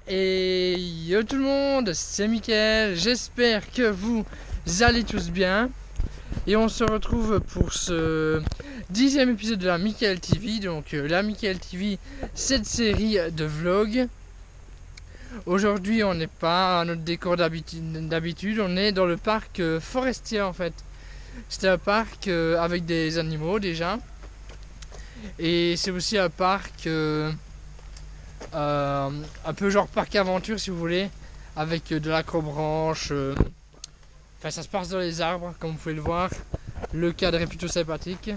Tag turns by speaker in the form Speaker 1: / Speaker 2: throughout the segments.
Speaker 1: Et yo tout le monde, c'est Mickaël, j'espère que vous allez tous bien. Et on se retrouve pour ce 10e épisode de la Mickaël TV. Donc la Mickaël TV, cette série de vlogs. Aujourd'hui on n'est pas à notre décor d'habitude, on est dans le parc forestier en fait. C'est un parc avec des animaux déjà. Et c'est aussi un parc... un peu genre parc aventure si vous voulez, avec de l'acrobranche. Enfin, ça se passe dans les arbres, comme vous pouvez le voir. Le cadre est plutôt sympathique.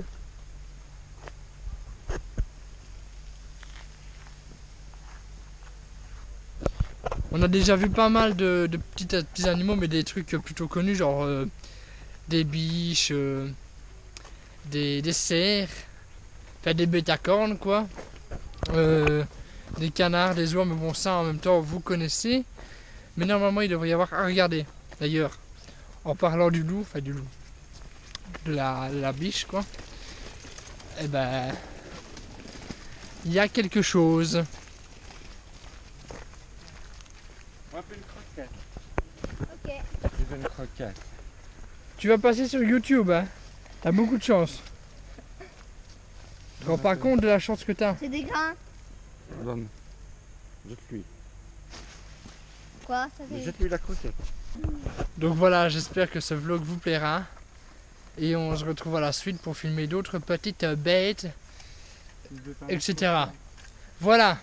Speaker 1: On a déjà vu pas mal de petits animaux, mais des trucs plutôt connus, genre des biches, des cerfs, enfin des bêta-cornes quoi. Des canards, des oies, mais bon ça en même temps vous connaissez. Mais normalement il devrait y avoir à regarder. D'ailleurs, en parlant du loup, enfin du loup, de la biche quoi, et ben il y a quelque chose.
Speaker 2: On va faire une croquette.
Speaker 3: Ok.
Speaker 2: Je veux une croquette.
Speaker 1: Tu vas passer sur YouTube, hein. T'as beaucoup de chance. Tu te rends pas compte de la chance que t'as.
Speaker 3: C'est des grains.
Speaker 2: Donne. Jette-lui.
Speaker 3: Quoi ça fait...
Speaker 2: Jette-lui la croquette.
Speaker 1: Donc voilà, j'espère que ce vlog vous plaira. Et on se retrouve à la suite pour filmer d'autres petites bêtes, etc. Voilà.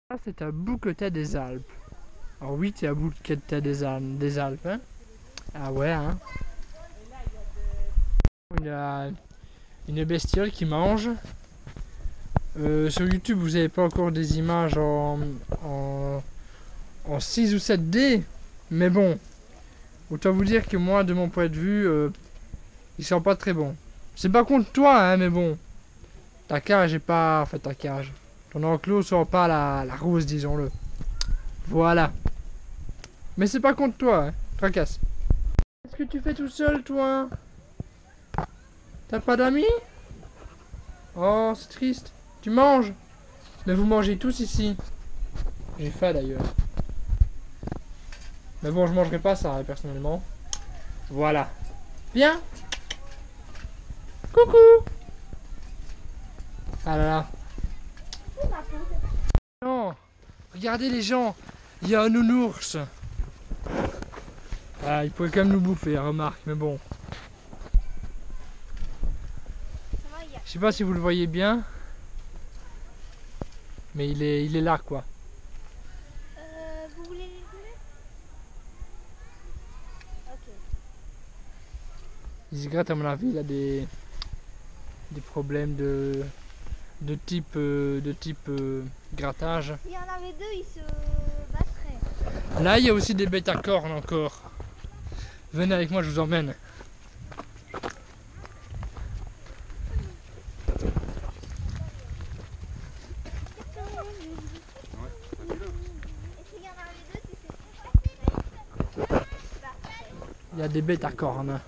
Speaker 1: Ça c'est un bouquetet des Alpes. Alors oui, c'est un bouquetet des Alpes. Hein. Ah ouais, hein. Il y a une bestiole qui mange. Sur YouTube, vous n'avez pas encore des images en 6 ou 7D. Mais bon, autant vous dire que moi, de mon point de vue, ils sont pas très bons. C'est pas contre toi, hein, mais bon. Ta cage est pas... Enfin, ta cage. Ton enclos sera pas la rose, disons-le. Voilà. Mais c'est pas contre toi, hein. Tracasse. Qu'est-ce que tu fais tout seul, toi? T'as pas d'amis? Oh, c'est triste. Tu manges? Mais vous mangez tous ici. J'ai faim d'ailleurs. Mais bon, je mangerai pas ça, personnellement. Voilà. Viens. Coucou. Ah là là. Non. Regardez les gens. Il y a un nounours. Ah, il pourrait quand même nous bouffer, remarque, mais bon. Je sais pas si vous le voyez bien. Mais il est là, quoi.
Speaker 3: Vous voulez les filmer? Ok.
Speaker 1: Il se gratte à mon avis, il a des problèmes de type grattage.
Speaker 3: S'il y en avait deux, ils se battraient.
Speaker 1: Là, il y a aussi des bêtes à cornes encore. Venez avec moi, je vous emmène. Il y a des bêtes à cornes.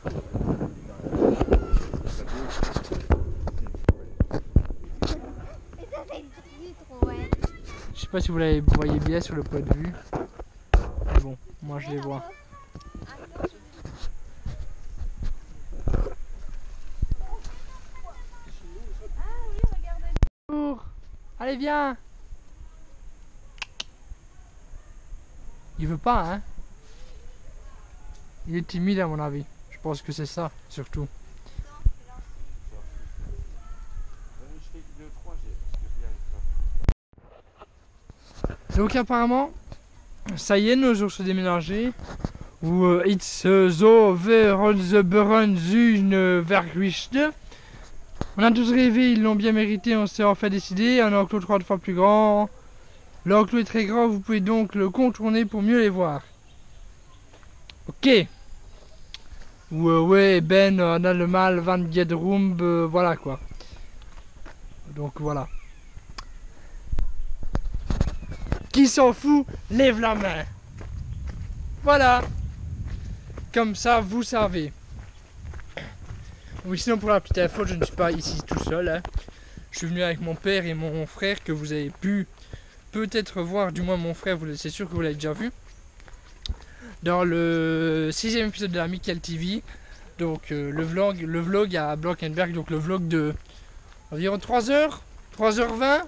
Speaker 3: Et ça, c'est du trop, ouais.
Speaker 1: Je sais pas si vous les voyez bien sur le point de vue. Mais bon, moi je les vois. Bonjour. Allez, viens. Il veut pas, hein. Il est timide à mon avis. Je pense que c'est ça, surtout. Donc apparemment, ça y est, nos jours se déménager. Ou it's so vergrichte. On a tous rêvé, ils l'ont bien mérité, on s'est enfin décidé. Un enclos 3 fois plus grand. L'enclos est très grand, vous pouvez donc le contourner pour mieux les voir. Ok. Ou ouais, Ben, on a le mal, Van Gedroom, voilà quoi. Donc voilà. Qui s'en fout, lève la main. Voilà. Comme ça, vous savez. Oui, sinon pour la petite info, je ne suis pas ici tout seul. Hein. Je suis venu avec mon père et mon frère que vous avez pu peut-être voir, du moins mon frère, c'est sûr que vous l'avez déjà vu, dans le 6e épisode de la Michael TV. Donc le vlog à Blankenberg, donc le vlog de environ 3h, 3h20.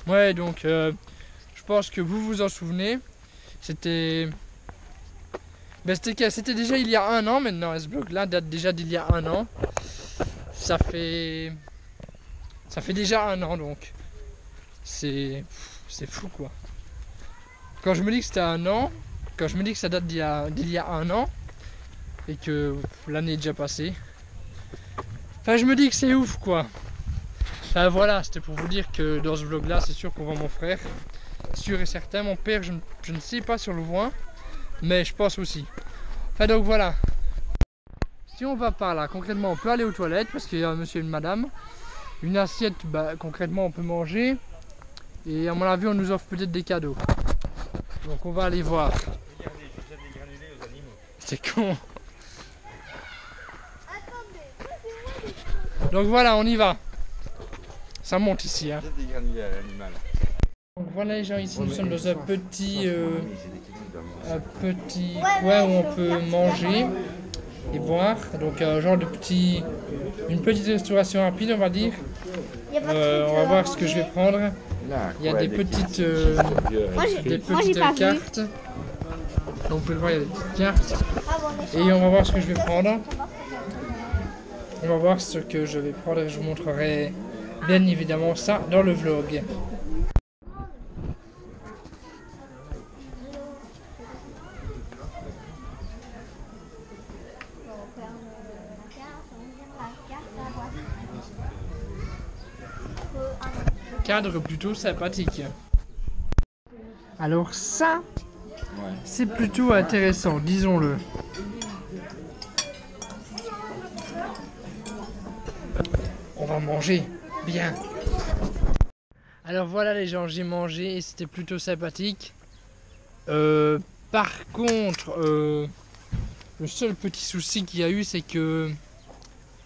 Speaker 1: Ouais, donc je pense que vous vous en souvenez. C'était déjà il y a un an maintenant. Ce vlog là date déjà d'il y a un an. Ça fait déjà un an, donc c'est fou quoi. Quand je me dis que c'était un an, quand je me dis que ça date d'il y a un an et que l'année est déjà passée, enfin je me dis que c'est ouf quoi. Enfin voilà, c'était pour vous dire que dans ce vlog là, c'est sûr qu'on voit mon frère, sûr et certain. Mon père, je ne sais pas si on le voit, mais je pense aussi. Enfin donc voilà. Si on va par là, concrètement on peut aller aux toilettes parce qu'il y a un monsieur et une madame. Une assiette, bah, concrètement on peut manger. Et à mon avis on nous offre peut-être des cadeaux. Donc on va aller voir.
Speaker 2: Regardez, je jette des granulés aux animaux.
Speaker 1: C'est con. Donc voilà, on y va. Ça monte ici. Hein.
Speaker 2: Jette des granulés à l'animal.
Speaker 1: Donc voilà les gens, ici nous sommes dans un petit coin où on peut manger et boire. Donc un genre de une petite restauration rapide on va dire. On va voir ce que je vais prendre. Il y a des petites, cartes. Donc vous pouvez le voir, il y a des petites cartes. Et on va voir ce que je vais prendre. On va voir ce que je vais prendre et je vous montrerai bien évidemment ça dans le vlog. Cadre plutôt sympathique. Alors ça, c'est plutôt intéressant, disons-le. On va manger, bien. Alors voilà les gens, j'ai mangé et c'était plutôt sympathique. Par contre, le seul petit souci qu'il y a eu, c'est que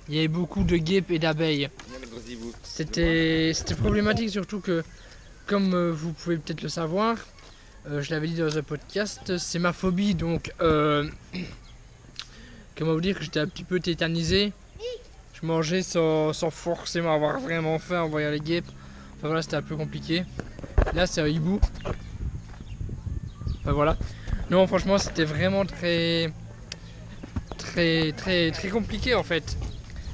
Speaker 1: il y avait beaucoup de guêpes et d'abeilles. C'était problématique, surtout que, comme vous pouvez peut-être le savoir, je l'avais dit dans un podcast, c'est ma phobie, donc comment vous dire que j'étais un petit peu tétanisé. Je mangeais sans forcément avoir vraiment faim en voyant les guêpes. Enfin voilà, c'était un peu compliqué. Là c'est un hibou. Enfin voilà. Non franchement c'était vraiment très compliqué en fait.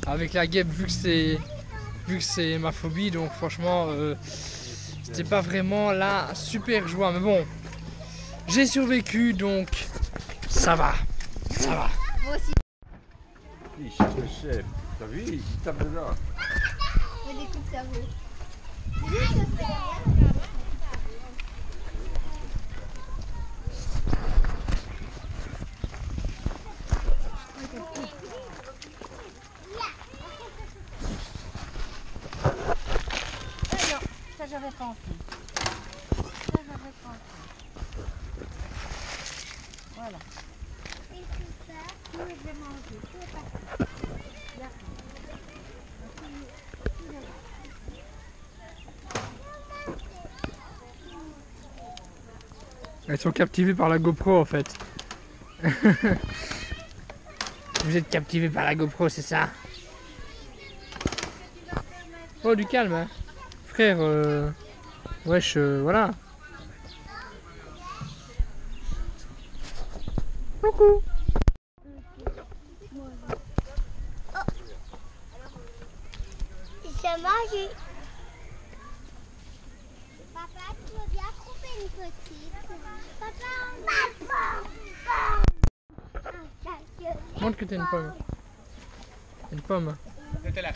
Speaker 1: Avec la guêpe vu que c'est ma phobie, donc franchement c'était pas vraiment la super joie. Mais bon, j'ai survécu donc ça va. Ça va.
Speaker 3: Moi aussi.
Speaker 2: Il cherche le chef. T'as vu, il tape dedans.
Speaker 3: Mais des coups de cerveau. Non, ça j'aurais pas envie. Ça j'aurais pas envie. Voilà. Et tout ça, tout je vais manger. Tout est parti.
Speaker 1: Elles sont captivées par la GoPro en fait. Vous êtes captivés par la GoPro, c'est ça? Oh du calme hein. Frère, wesh, voilà. Coucou.
Speaker 3: J'ai mangé. Papa, tu veux bien couper une petite? Papa,
Speaker 1: Montre que t'as une pomme. Une pomme.
Speaker 2: C'était là.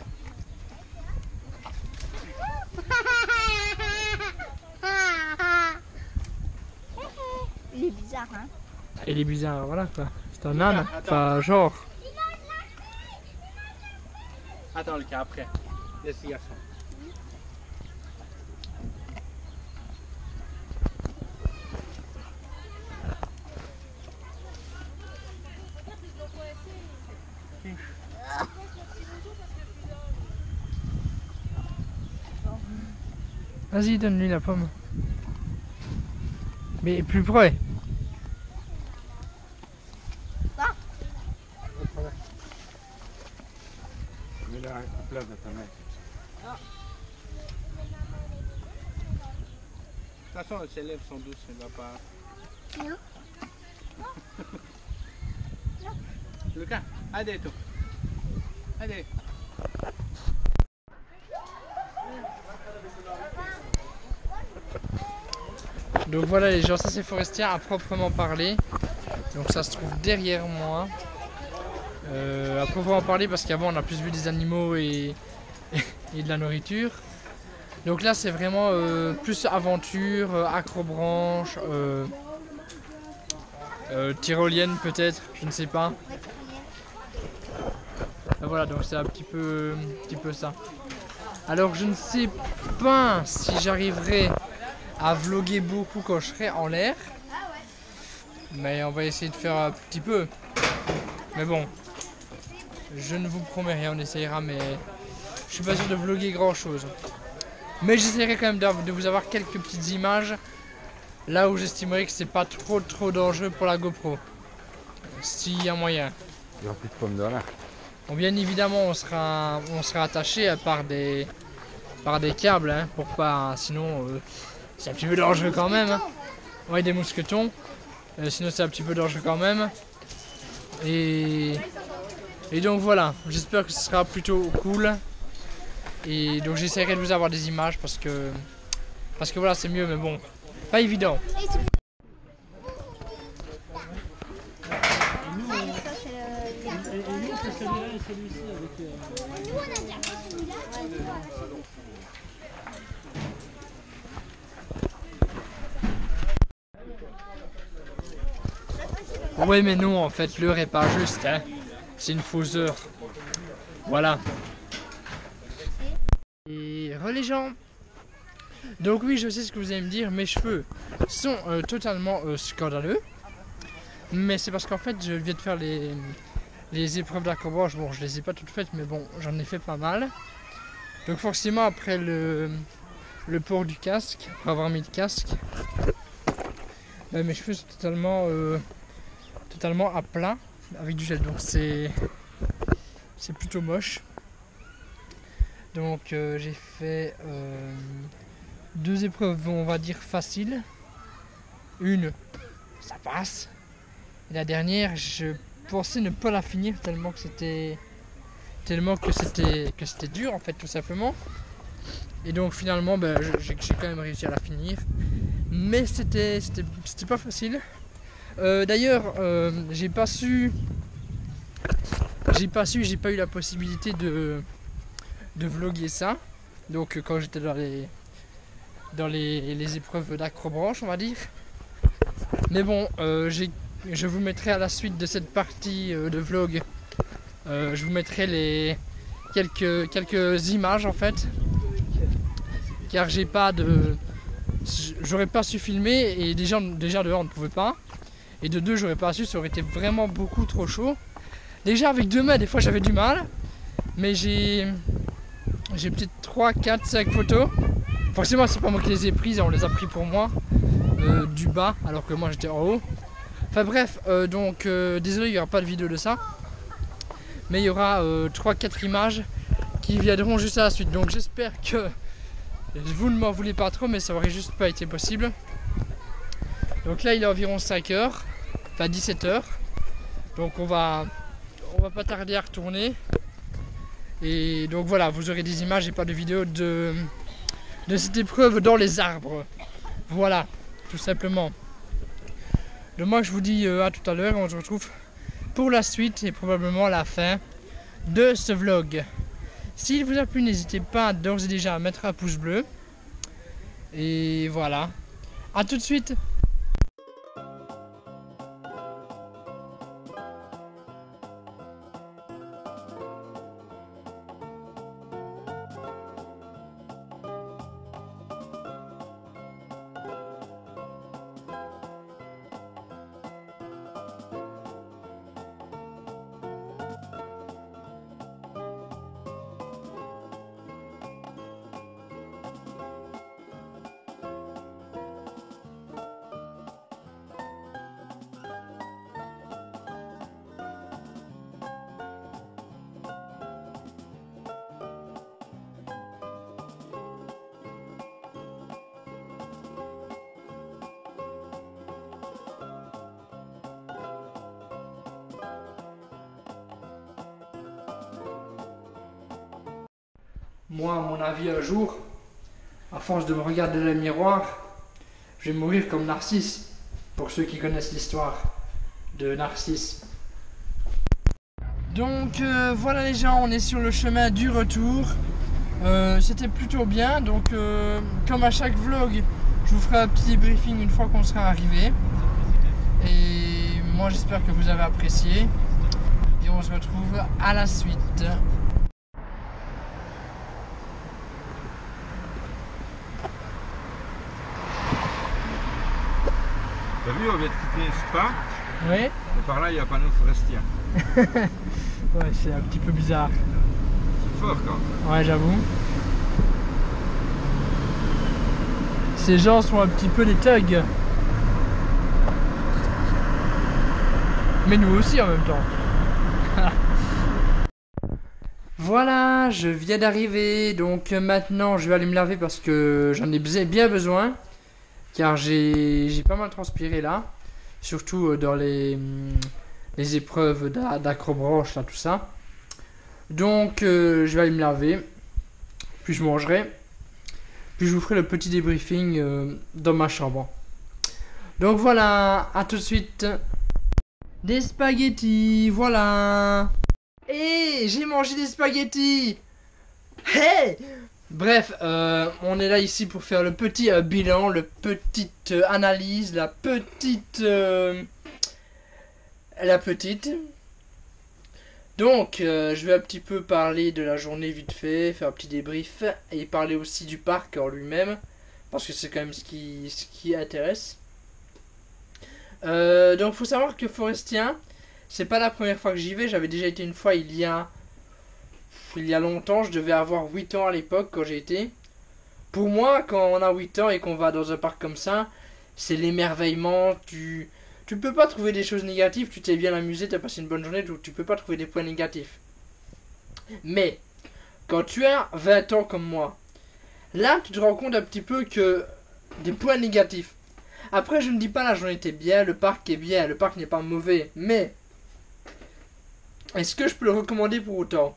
Speaker 3: Il est bizarre, hein?
Speaker 1: Il est bizarre, voilà quoi. C'est un âne, enfin genre.
Speaker 2: Attends le cas après. Laisse les garçons.
Speaker 1: Vas-y, donne-lui la pomme. Mais plus près.
Speaker 2: Mets la plat dans ta main.
Speaker 4: De toute façon, ses lèvres sont douces, elle ne va pas.
Speaker 3: Non.
Speaker 4: Lucas, allez, toi. Allez.
Speaker 1: Donc voilà les gens, ça c'est Forestière à proprement parler. Donc ça se trouve derrière moi. À proprement parler parce qu'avant on a plus vu des animaux et de la nourriture. Donc là c'est vraiment plus aventure, acrobranche, tyrolienne peut-être, je ne sais pas. Voilà, donc c'est un petit peu ça. Alors je ne sais pas si j'arriverai à vlogger beaucoup quand je serai en l'air. Mais on va essayer de faire un petit peu. Mais bon, je ne vous promets rien, on essayera, mais je suis pas sûr de vlogger grand chose. Mais j'essaierai quand même de vous avoir quelques petites images là où j'estimerais que c'est pas trop dangereux pour la GoPro. S'il y a moyen.
Speaker 2: Il n'y aura plus de pommes dans l'air.
Speaker 1: Bon, bien évidemment, on sera attaché par des câbles, hein, pour pas. Sinon, c'est un petit peu dangereux quand même. Hein. Ouais, des mousquetons. Sinon, c'est un petit peu dangereux quand même. Et donc voilà, j'espère que ce sera plutôt cool. Et donc j'essaierai de vous avoir des images parce que voilà, c'est mieux, mais bon, pas évident. Ouais mais non, en fait l'heure est pas juste, hein. C'est une fausse heure. Voilà. Et les gens. Donc oui, je sais ce que vous allez me dire, mes cheveux sont totalement scandaleux. Mais c'est parce qu'en fait je viens de faire les épreuves d'acrobranche. Bon, je les ai pas toutes faites, mais bon, j'en ai fait pas mal. Donc forcément après le port du casque, après avoir mis le casque, bah, mes cheveux sont totalement à plat avec du gel. Donc c'est plutôt moche. Donc j'ai fait 2 épreuves, on va dire faciles. Une, ça passe. Et la dernière, je pensais ne pas la finir tellement que c'était dur en fait, tout simplement. Et donc finalement, ben, j'ai quand même réussi à la finir. Mais c'était pas facile. D'ailleurs, j'ai pas eu la possibilité de vlogger ça. Donc quand j'étais dans les épreuves d'acrobranche, on va dire. Mais bon, je vous mettrai à la suite de cette partie de vlog, je vous mettrai quelques images en fait, car j'aurais pas su filmer, et déjà dehors on ne pouvait pas, et de deux j'aurais pas su, ça aurait été vraiment beaucoup trop chaud. Déjà avec 2 mains des fois j'avais du mal, mais j'ai peut-être 3, 4, 5 photos. Forcément c'est pas moi qui les ai prises, on les a pris pour moi du bas alors que moi j'étais en haut. Enfin bref, donc désolé, il n'y aura pas de vidéo de ça, mais il y aura 3-4 images qui viendront juste à la suite. Donc j'espère que vous ne m'en voulez pas trop, mais ça aurait juste pas été possible. Donc là il est environ 5h, enfin 17h, donc on va pas tarder à retourner. Et donc voilà, vous aurez des images et pas de vidéo de cette épreuve dans les arbres. Voilà, tout simplement. Donc moi je vous dis à tout à l'heure, on se retrouve pour la suite et probablement la fin de ce vlog. S'il vous a plu, n'hésitez pas d'ores et déjà à mettre un pouce bleu. Et voilà, à tout de suite. Moi, à mon avis, un jour, à force de me regarder dans le miroir, je vais mourir comme Narcisse, pour ceux qui connaissent l'histoire de Narcisse. Donc voilà les gens, on est sur le chemin du retour. C'était plutôt bien, donc comme à chaque vlog, je vous ferai un petit briefing une fois qu'on sera arrivé. Et moi j'espère que vous avez apprécié. Et on se retrouve à la suite.
Speaker 2: T'as vu, on vient de quitter Spa,
Speaker 1: Oui.
Speaker 2: et par là il y a un panneau forestier.
Speaker 1: Ouais, c'est un petit peu bizarre.
Speaker 2: C'est fort quand même.
Speaker 1: Ouais, j'avoue. Ces gens sont un petit peu des thugs. Mais nous aussi en même temps. Voilà, je viens d'arriver. Donc maintenant, je vais aller me laver parce que j'en ai bien besoin. Car j'ai pas mal transpiré là. Surtout dans les épreuves d'acrobranche, là, tout ça. Donc, je vais aller me laver. Puis je mangerai. Puis je vous ferai le petit débriefing dans ma chambre. Donc voilà, à tout de suite. Des spaghettis, voilà. Et j'ai mangé des spaghettis. Hey! Bref, on est là ici pour faire le petit bilan, le petite analyse, la petite. Donc, je vais un petit peu parler de la journée vite fait, faire un petit débrief et parler aussi du parc en lui-même, parce que c'est quand même ce qui intéresse. Donc, faut savoir que Forestien, c'est pas la première fois que j'y vais, j'avais déjà été une fois il y a longtemps, je devais avoir 8 ans à l'époque quand j'ai été. Pour moi, quand on a 8 ans et qu'on va dans un parc comme ça, c'est l'émerveillement, tu peux pas trouver des choses négatives, tu t'es bien amusé, tu as passé une bonne journée, tu peux pas trouver des points négatifs. Mais, quand tu as 20 ans comme moi, là tu te rends compte un petit peu que des points négatifs. Après, je ne dis pas la journée était bien, le parc est bien, le parc n'est pas mauvais, mais est-ce que je peux le recommander pour autant?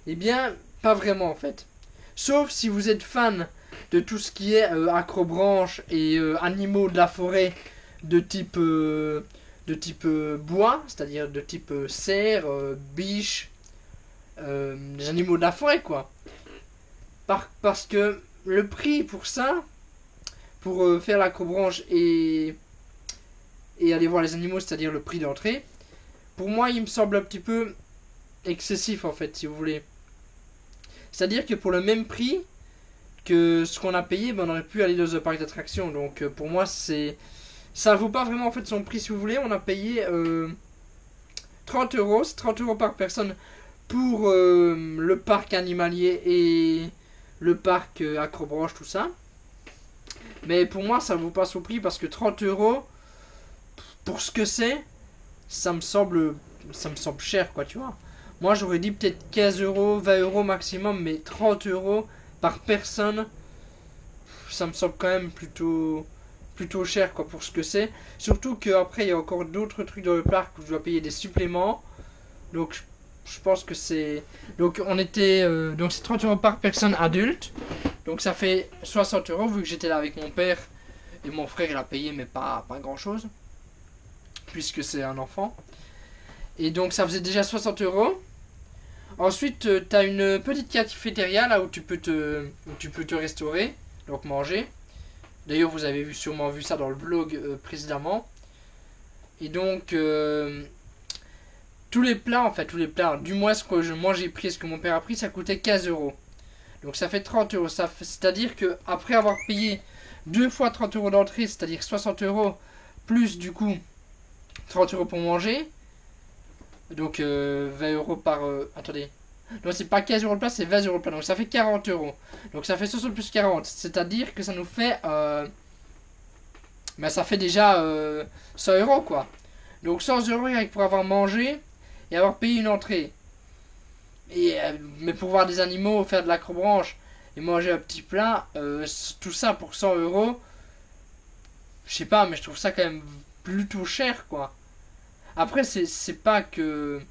Speaker 1: Eh bien, pas vraiment en fait. Sauf si vous êtes fan de tout ce qui est acrobranche et animaux de la forêt de type bois, c'est-à-dire de type cerf, biche, des animaux de la forêt quoi. Parce que le prix pour ça, pour faire l'acrobranche et aller voir les animaux, c'est-à-dire le prix d'entrée, pour moi il me semble un petit peu excessif en fait si vous voulez. C'est-à-dire que pour le même prix que ce qu'on a payé, ben on aurait pu aller dans un parc d'attractions. Donc pour moi ça vaut pas vraiment en fait son prix si vous voulez. On a payé 30 euros, c'est 30 euros par personne pour le parc animalier et le parc acrobranche, tout ça. Mais pour moi ça vaut pas son prix parce que 30 euros pour ce que c'est, ça me semble cher quoi, tu vois. Moi j'aurais dit peut-être 15 euros, 20 euros maximum, mais 30 euros par personne, ça me semble quand même plutôt cher quoi pour ce que c'est. Surtout qu'après il y a encore d'autres trucs dans le parc où je dois payer des suppléments. Donc je pense que c'est. Donc on était. Donc c'est 30 euros par personne adulte. Donc ça fait 60 euros vu que j'étais là avec mon père. Et mon frère il a payé mais pas grand chose. Puisque c'est un enfant. Et donc ça faisait déjà 60 euros. Ensuite, tu as une petite cafétéria là où tu peux te restaurer, donc manger. D'ailleurs, vous avez sûrement vu ça dans le vlog précédemment. Et donc, tous les plats, du moins ce que moi j'ai pris, ce que mon père a pris, ça coûtait 15 euros. Donc ça fait 30 euros. C'est-à-dire que après avoir payé 2 fois 30 euros d'entrée, c'est-à-dire 60 euros, plus du coup 30 euros pour manger. Donc 20 euros par... attendez. Donc c'est pas 15 euros le plat, c'est 20 euros le plat. Donc ça fait 40 euros. Donc ça fait 60 plus 40. C'est-à-dire que ça nous fait... ça fait déjà 100 euros quoi. Donc 100 euros rien que pour avoir mangé et avoir payé une entrée. Mais pour voir des animaux, faire de l'acrobranche et manger un petit plat, tout ça pour 100 euros, je sais pas, mais je trouve ça quand même plutôt cher quoi. Après, c'est pas que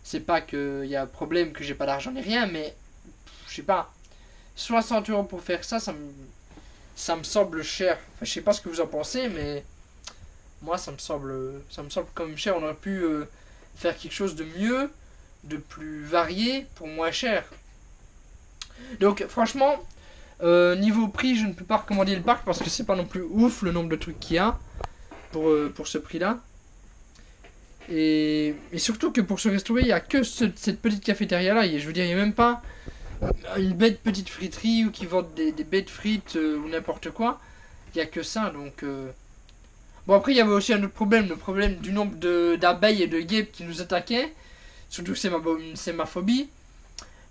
Speaker 1: y a un problème que j'ai pas d'argent ni rien, mais je sais pas. 60 € pour faire ça, ça me semble cher. Enfin, je sais pas ce que vous en pensez, mais moi ça me semble quand même cher. On aurait pu faire quelque chose de mieux, de plus varié pour moins cher. Donc franchement, niveau prix, je ne peux pas recommander le parc parce que c'est pas non plus ouf le nombre de trucs qu'il y a pour ce prix-là. Et surtout que pour se restaurer, il n'y a que cette petite cafétéria-là. Je veux dire, il n'y a même pas une bête petite friterie ou qui vendent des bêtes frites ou n'importe quoi. Il n'y a que ça, donc... Bon, après, il y avait aussi un autre problème, le problème du nombre d'abeilles et de guêpes qui nous attaquaient. Surtout que c'est ma phobie.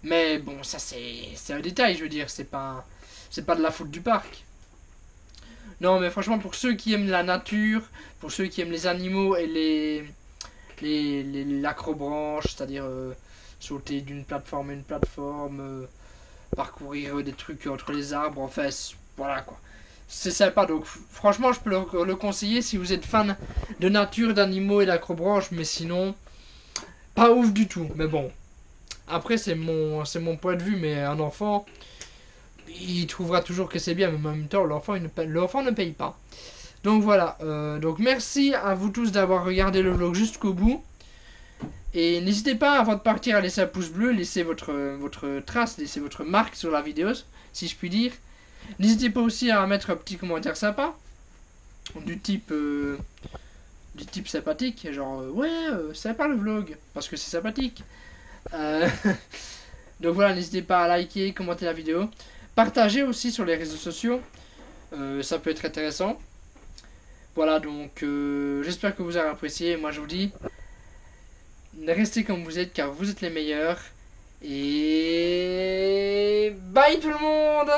Speaker 1: Mais bon, ça c'est un détail, je veux dire, c'est pas de la faute du parc. Non, mais franchement, pour ceux qui aiment la nature, pour ceux qui aiment les animaux et l'acrobranche, c'est-à-dire sauter d'une plateforme à une plateforme, parcourir des trucs entre les arbres, enfin, voilà quoi. C'est sympa, donc franchement, je peux le conseiller si vous êtes fan de nature, d'animaux et d'acrobranche, mais sinon, pas ouf du tout, mais bon. Après, c'est mon point de vue, mais un enfant, il trouvera toujours que c'est bien, mais en même temps, l'enfant ne paye pas. Donc voilà, donc merci à vous tous d'avoir regardé le vlog jusqu'au bout. Et n'hésitez pas, avant de partir, à laisser un pouce bleu, laisser votre trace, laisser votre marque sur la vidéo, si je puis dire. N'hésitez pas aussi à mettre un petit commentaire sympa, du type sympathique, genre sympa le vlog, parce que c'est sympathique. Donc voilà, n'hésitez pas à liker, commenter la vidéo, partagez aussi sur les réseaux sociaux, ça peut être intéressant. Voilà, donc j'espère que vous avez apprécié. Moi je vous dis, restez comme vous êtes car vous êtes les meilleurs. Et bye tout le monde!